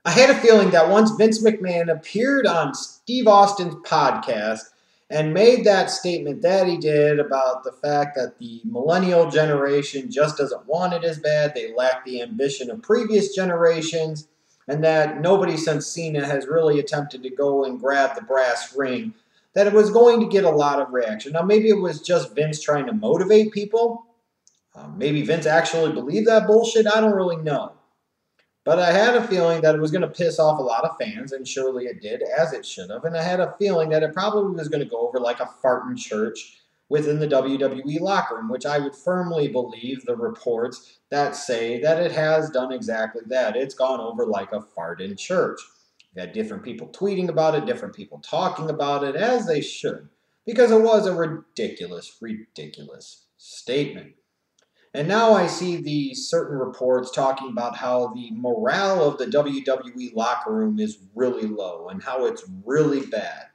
I had a feeling that once Vince McMahon appeared on Steve Austin's podcast and made that statement that he did about the fact that the millennial generation just doesn't want it as bad, they lack the ambition of previous generations, and that nobody since Cena has really attempted to go and grab the brass ring, that it was going to get a lot of reaction. Now, maybe it was just Vince trying to motivate people. Maybe Vince actually believed that bullshit. I don't really know. But I had a feeling that it was going to piss off a lot of fans, and surely it did, as it should have. And I had a feeling that it probably was going to go over like a fart in church within the WWE locker room, which I would firmly believe the reports that say that it has done exactly that. It's gone over like a fart in church. You had different people tweeting about it, different people talking about it, as they should, because it was a ridiculous, ridiculous statement. And now I see the certain reports talking about how the morale of the WWE locker room is really low and how it's really bad.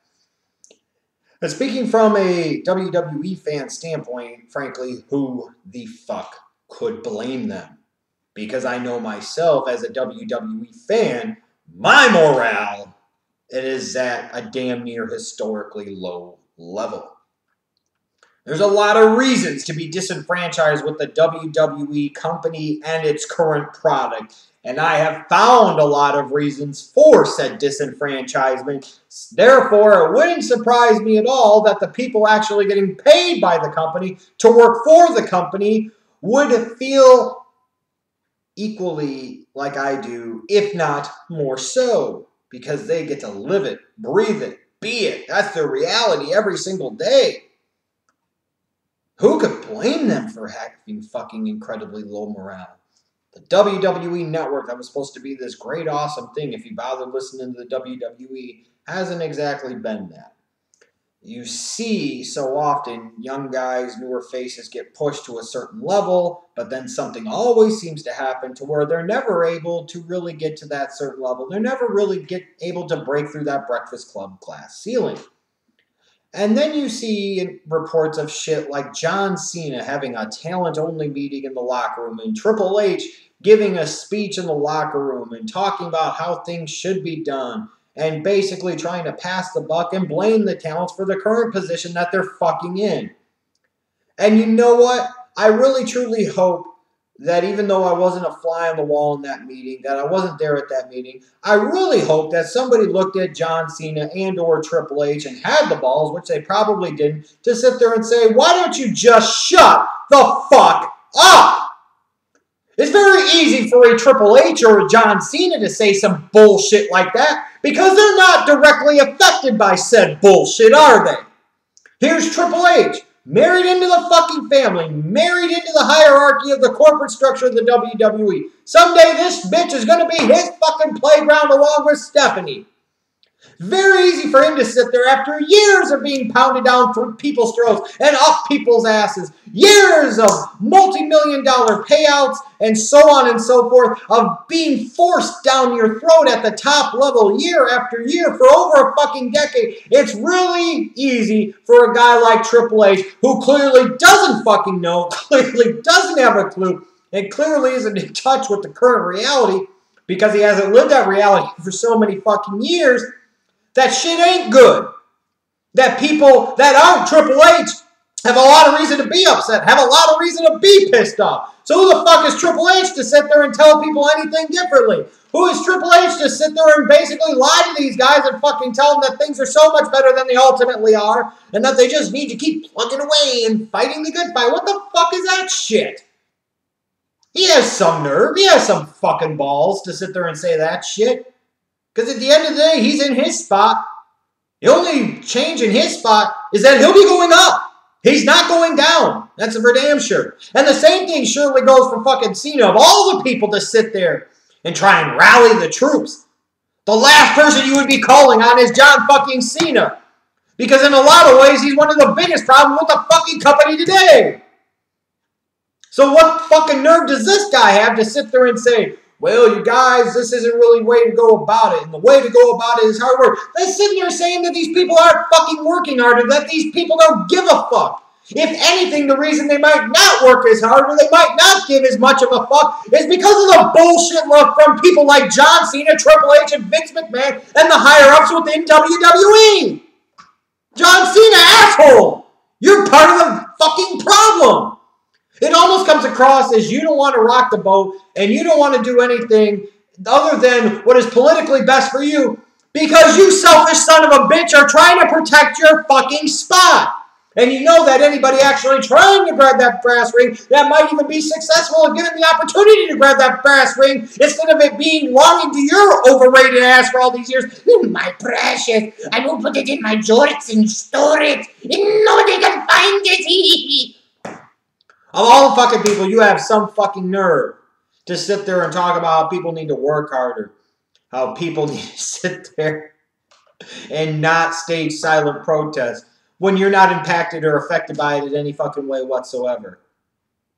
But speaking from a WWE fan standpoint, frankly, who the fuck could blame them? Because I know myself as a WWE fan, my morale, it is at a damn near historically low level. There's a lot of reasons to be disenfranchised with the WWE company and its current product, and I have found a lot of reasons for said disenfranchisement. Therefore, it wouldn't surprise me at all that the people actually getting paid by the company to work for the company would feel equally like I do, if not more so, because they get to live it, breathe it, be it. That's their reality every single day. Who could blame them for having fucking incredibly low morale? The WWE Network, that was supposed to be this great, awesome thing, if you bother listening to the WWE, hasn't exactly been that. You see so often young guys, newer faces get pushed to a certain level, but then something always seems to happen to where they're never able to really get to that certain level. They're never really able to break through that Breakfast Club glass ceiling. And then you see reports of shit like John Cena having a talent-only meeting in the locker room and Triple H giving a speech in the locker room and talking about how things should be done and basically trying to pass the buck and blame the talents for the current position that they're fucking in. And you know what? I really truly hope that even though I wasn't a fly on the wall in that meeting, that I wasn't there at that meeting, I really hope that somebody looked at John Cena and or Triple H and had the balls, which they probably didn't, to sit there and say, why don't you just shut the fuck up? It's very easy for a Triple H or a John Cena to say some bullshit like that because they're not directly affected by said bullshit, are they? Here's Triple H. Married into the fucking family, married into the hierarchy of the corporate structure of the WWE. Someday this bitch is going to be his fucking playground along with Stephanie. Very easy for him to sit there after years of being pounded down through people's throats and up people's asses. Years of multi-million-dollar payouts and so on and so forth of being forced down your throat at the top level year after year for over a fucking decade. It's really easy for a guy like Triple H who clearly doesn't fucking know, clearly doesn't have a clue, and clearly isn't in touch with the current reality because he hasn't lived that reality for so many fucking years. That shit ain't good. That people that aren't Triple H have a lot of reason to be upset, have a lot of reason to be pissed off. So who the fuck is Triple H to sit there and tell people anything differently? Who is Triple H to sit there and basically lie to these guys and fucking tell them that things are so much better than they ultimately are and that they just need to keep plugging away and fighting the good fight? What the fuck is that shit? He has some nerve. He has some fucking balls to sit there and say that shit. Because at the end of the day, he's in his spot. The only change in his spot is that he'll be going up. He's not going down. That's for damn sure. And the same thing surely goes for fucking Cena. Of all the people to sit there and try and rally the troops, the last person you would be calling on is John fucking Cena. Because in a lot of ways, he's one of the biggest problems with the fucking company today. So what fucking nerve does this guy have to sit there and say, well, you guys, this isn't really the way to go about it. And the way to go about it is hard work. They're sitting there saying that these people aren't fucking working hard and that these people don't give a fuck. If anything, the reason they might not work as hard or they might not give as much of a fuck is because of the bullshit love from people like John Cena, Triple H, and Vince McMahon, and the higher-ups within WWE. John Cena, asshole! You're part of the fucking problem. It almost comes across as you don't want to rock the boat and you don't want to do anything other than what is politically best for you because you selfish son of a bitch are trying to protect your fucking spot. And you know that anybody actually trying to grab that brass ring that might even be successful and given the opportunity to grab that brass ring instead of it being belonging to your overrated ass for all these years. My precious, I will put it in my jorts and store it. And nobody can find it. Of all the fucking people, you have some fucking nerve to sit there and talk about how people need to work harder. How people need to sit there and not stage silent protests when you're not impacted or affected by it in any fucking way whatsoever.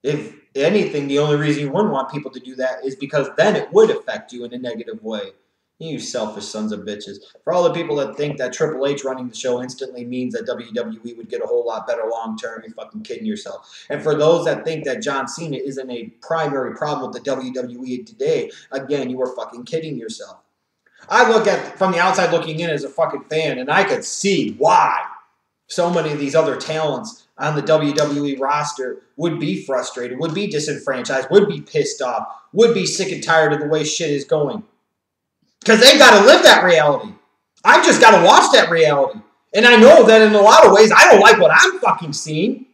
If anything, the only reason you wouldn't want people to do that is because then it would affect you in a negative way. You selfish sons of bitches. For all the people that think that Triple H running the show instantly means that WWE would get a whole lot better long term, you're fucking kidding yourself. And for those that think that John Cena isn't a primary problem with the WWE today, again, you are fucking kidding yourself. I look at, from the outside looking in as a fucking fan, and I could see why so many of these other talents on the WWE roster would be frustrated, would be disenfranchised, would be pissed off, would be sick and tired of the way shit is going. Because they've got to live that reality. I've just got to watch that reality. And I know that in a lot of ways, I don't like what I'm fucking seeing.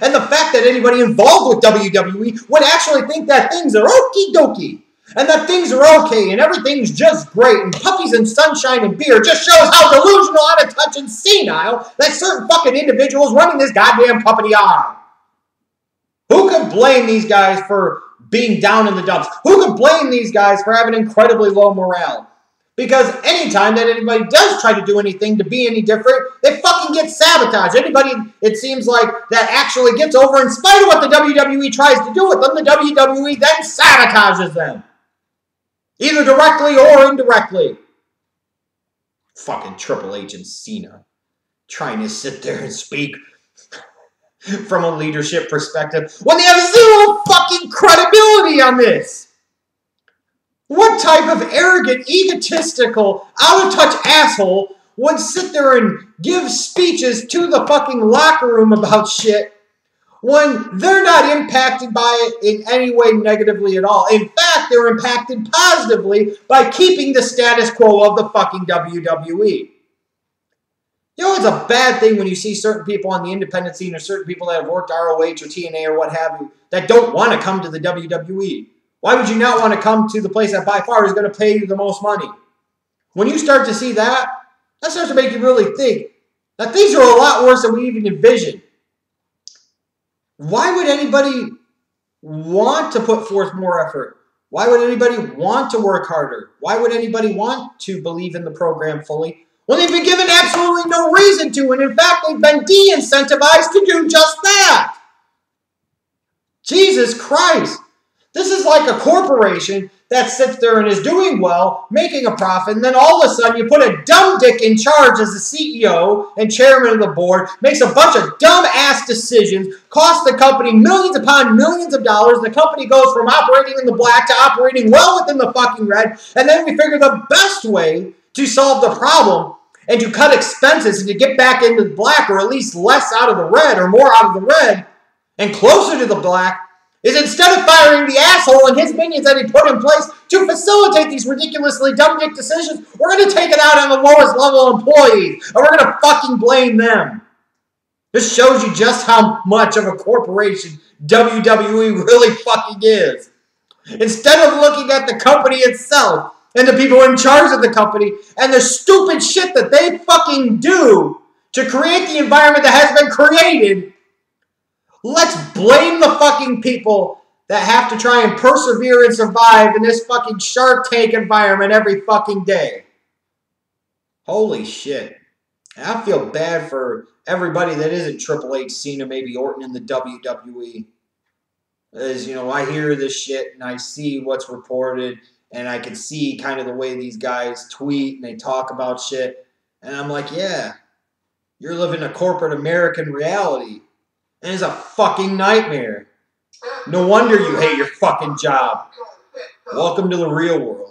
And the fact that anybody involved with WWE would actually think that things are okie dokie. And that things are okay and everything's just great and puppies and sunshine and beer just shows how delusional, out of touch, and senile that certain fucking individuals running this goddamn company are. Who could blame these guys for being down in the dumps? Who could blame these guys for having incredibly low morale? Because anytime that anybody does try to do anything to be any different, they fucking get sabotaged. Anybody, it seems like, that actually gets over in spite of what the WWE tries to do with them, the WWE then sabotages them. Either directly or indirectly. Fucking Triple H and Cena trying to sit there and speak from a leadership perspective when they have zero fucking credibility on this. What type of arrogant, egotistical, out-of-touch asshole would sit there and give speeches to the fucking locker room about shit when they're not impacted by it in any way negatively at all? In fact, they're impacted positively by keeping the status quo of the fucking WWE. You know, it's a bad thing when you see certain people on the independent scene or certain people that have worked ROH or TNA or what have you that don't want to come to the WWE. Why would you not want to come to the place that by far is going to pay you the most money? When you start to see that, that starts to make you really think that things are a lot worse than we even envisioned. Why would anybody want to put forth more effort? Why would anybody want to work harder? Why would anybody want to believe in the program fully? Well, they've been given absolutely no reason to, and in fact, they've been de-incentivized to do just that. Jesus Christ. This is like a corporation that sits there and is doing well, making a profit, and then all of a sudden you put a dumb dick in charge as the CEO and chairman of the board, makes a bunch of dumb-ass decisions, costs the company millions upon millions of dollars. The company goes from operating in the black to operating well within the fucking red, and then we figure the best way to solve the problem and to cut expenses and to get back into the black, or at least less out of the red or more out of the red and closer to the black, is instead of firing the asshole and his minions that he put in place to facilitate these ridiculously dumb dick decisions, we're going to take it out on the lowest level employees, and we're going to fucking blame them. This shows you just how much of a corporation WWE really fucking is. Instead of looking at the company itself and the people in charge of the company and the stupid shit that they fucking do to create the environment that has been created, let's blame the fucking people that have to try and persevere and survive in this fucking Shark Tank environment every fucking day. Holy shit. And I feel bad for everybody that isn't Triple H, Cena, maybe Orton in the WWE. As, you know, I hear this shit and I see what's reported and I can see kind of the way these guys tweet and they talk about shit. And I'm like, yeah, you're living a corporate American reality. And it's a fucking nightmare. No wonder you hate your fucking job. Welcome to the real world.